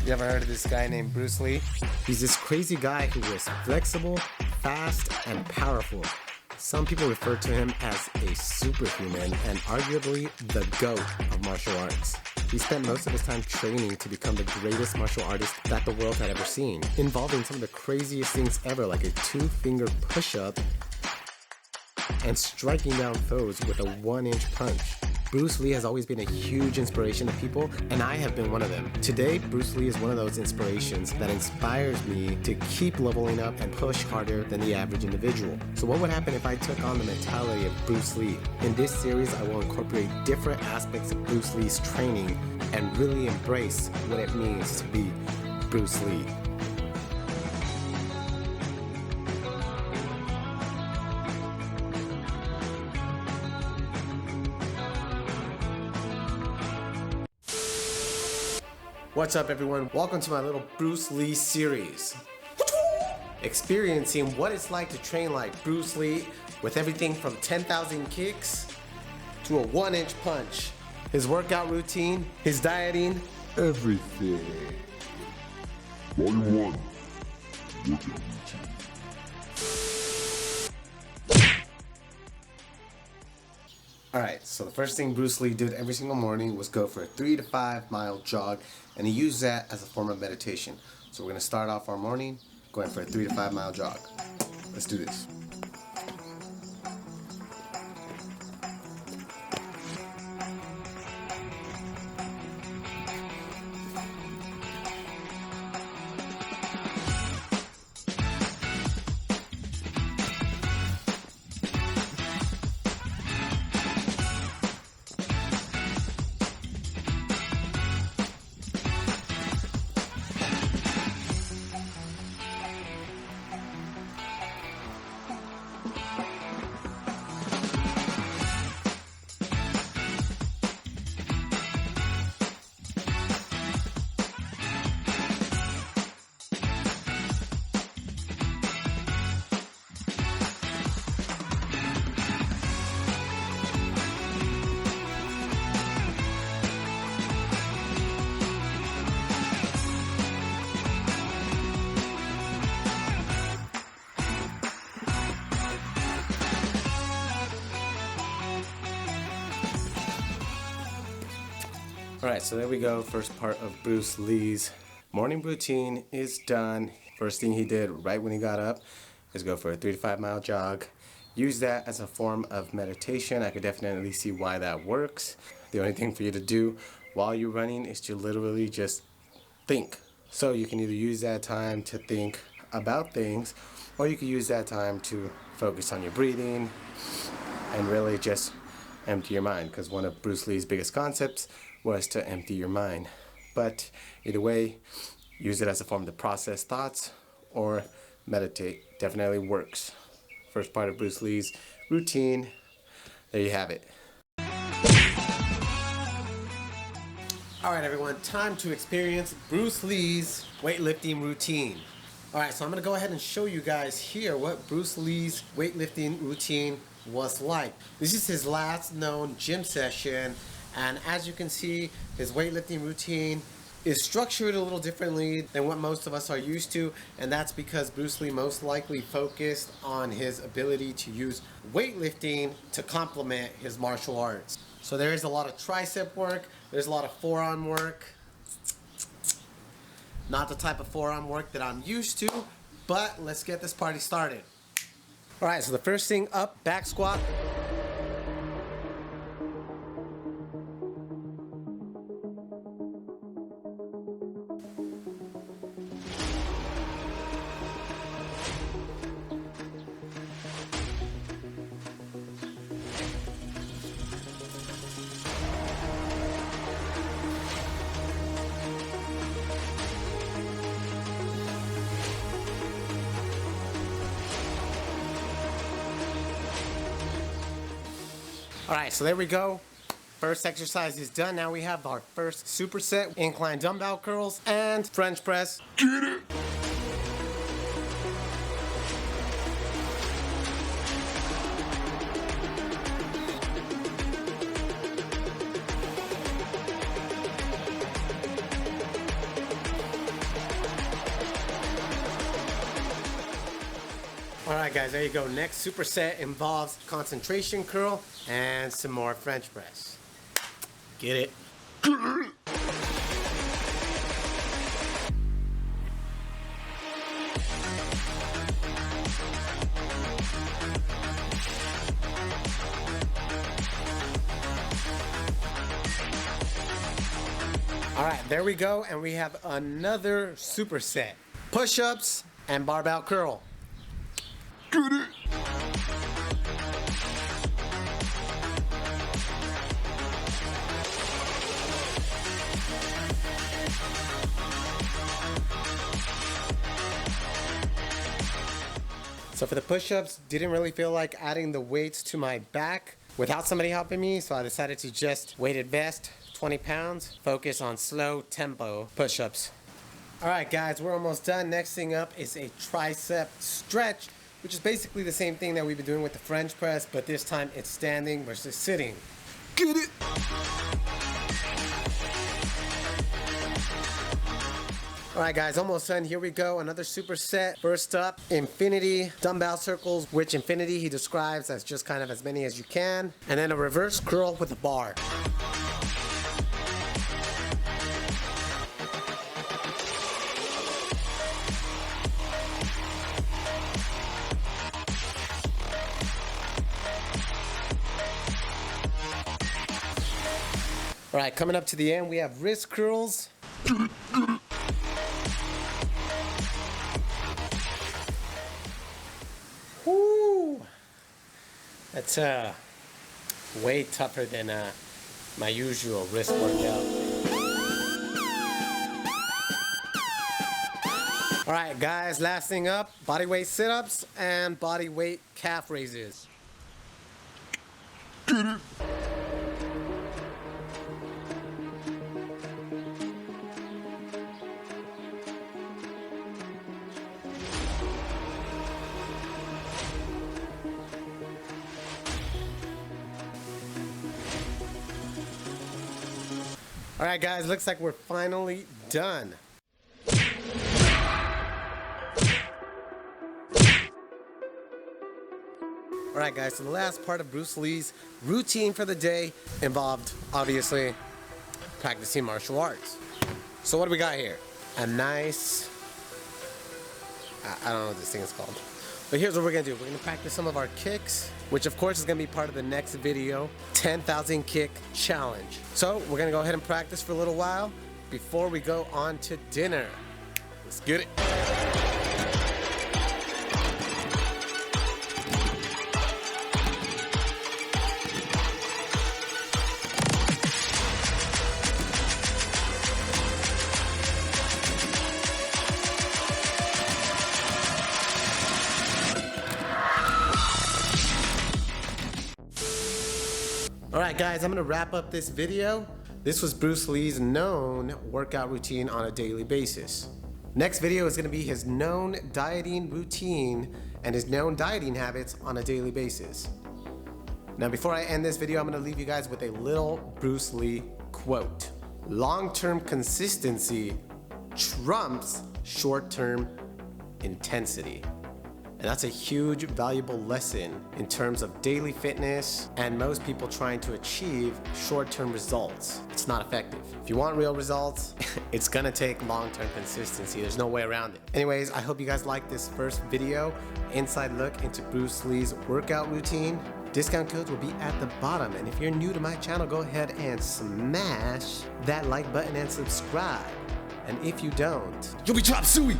You ever heard of this guy named Bruce Lee? He's this crazy guy who is flexible, fast, and powerful. Some people refer to him as a superhuman and arguably the GOAT of martial arts. He spent most of his time training to become the greatest martial artist that the world had ever seen, involving some of the craziest things ever, like a 2-finger push-up and striking down foes with a 1-inch punch. Bruce Lee has always been a huge inspiration to people, and I have been one of them. Today, Bruce Lee is one of those inspirations that inspires me to keep leveling up and push harder than the average individual. So what would happen if I took on the mentality of Bruce Lee? In this series, I will incorporate different aspects of Bruce Lee's training and really embrace what it means to be Bruce Lee. What's up, everyone? Welcome to my little Bruce Lee series. Experiencing what it's like to train like Bruce Lee with everything from 10,000 kicks to a 1-inch punch. His workout routine, his dieting, everything. Volume 1. Workout routine. Alright, so the first thing Bruce Lee did every single morning was go for a 3 to 5 mile jog, and he used that as a form of meditation. So we're going to start off our morning going for a 3 to 5 mile jog. Let's do this. Alright, so there we go. First part of Bruce Lee's morning routine is done. First thing he did right when he got up is go for a 3 to 5 mile jog. Use that as a form of meditation. I could definitely see why that works. The only thing for you to do while you're running is to literally just think. So you can either use that time to think about things, or you can use that time to focus on your breathing and really just empty your mind, because one of Bruce Lee's biggest concepts was to empty your mind. But either way, use it as a form to process thoughts or meditate. Definitely works. First part of Bruce Lee's routine. There you have it. Alright, everyone, time to experience Bruce Lee's weightlifting routine. Alright, so I'm going to go ahead and show you guys here what Bruce Lee's weightlifting routine was like. This is his last known gym session, and as you can see, his weightlifting routine is structured a little differently than what most of us are used to, and that's because Bruce Lee most likely focused on his ability to use weightlifting to complement his martial arts. So there is a lot of tricep work, there's a lot of forearm work. Not the type of forearm work that I'm used to, but let's get this party started. Alright, so the first thing up, back squat. Alright, so there we go. First exercise is done. Now we have our first superset, incline dumbbell curls and French press. Get it! right, guys, there you go. Next superset involves concentration curl and some more French press. Get it? All right, there we go, and we have another superset. Push-ups and barbell curl. Get it. So for the push-ups, didn't really feel like adding the weights to my back without somebody helping me, so I decided to just weighted vest, 20 pounds, focus on slow tempo push-ups. All right, guys, we're almost done. Next thing up is a tricep stretch, which is basically the same thing that we've been doing with the French press, but this time it's standing versus sitting. Get it. All right, guys, almost done. Here we go. Another superset. First up, infinity dumbbell circles, which infinity he describes as just kind of as many as you can. And then a reverse curl with a bar. All right, coming up to the end, we have wrist curls. Woo! That's way tougher than my usual wrist workout. All right, guys, last thing up, body weight sit-ups and body weight calf raises. All right, guys, looks like we're finally done. All right, guys, so the last part of Bruce Lee's routine for the day involved, obviously, practicing martial arts. So what do we got here? A nice, I don't know what this thing is called. But here's what we're gonna do. We're gonna practice some of our kicks, which of course is gonna be part of the next video, 10,000 kick challenge. So we're gonna go ahead and practice for a little while before we go on to dinner. Let's get it. Alright guys, I'm going to wrap up this video. This was Bruce Lee's known workout routine on a daily basis. Next video is going to be his known dieting routine and his known dieting habits on a daily basis. Now before I end this video, I'm going to leave you guys with a little Bruce Lee quote. Long-term consistency trumps short-term intensity. And that's a huge, valuable lesson in terms of daily fitness and most people trying to achieve short-term results. It's not effective. If you want real results, it's gonna take long-term consistency. There's no way around it. Anyways, I hope you guys liked this first video, inside look into Bruce Lee's workout routine. Discount codes will be at the bottom. And if you're new to my channel, go ahead and smash that like button and subscribe. And if you don't, you'll be chop suey.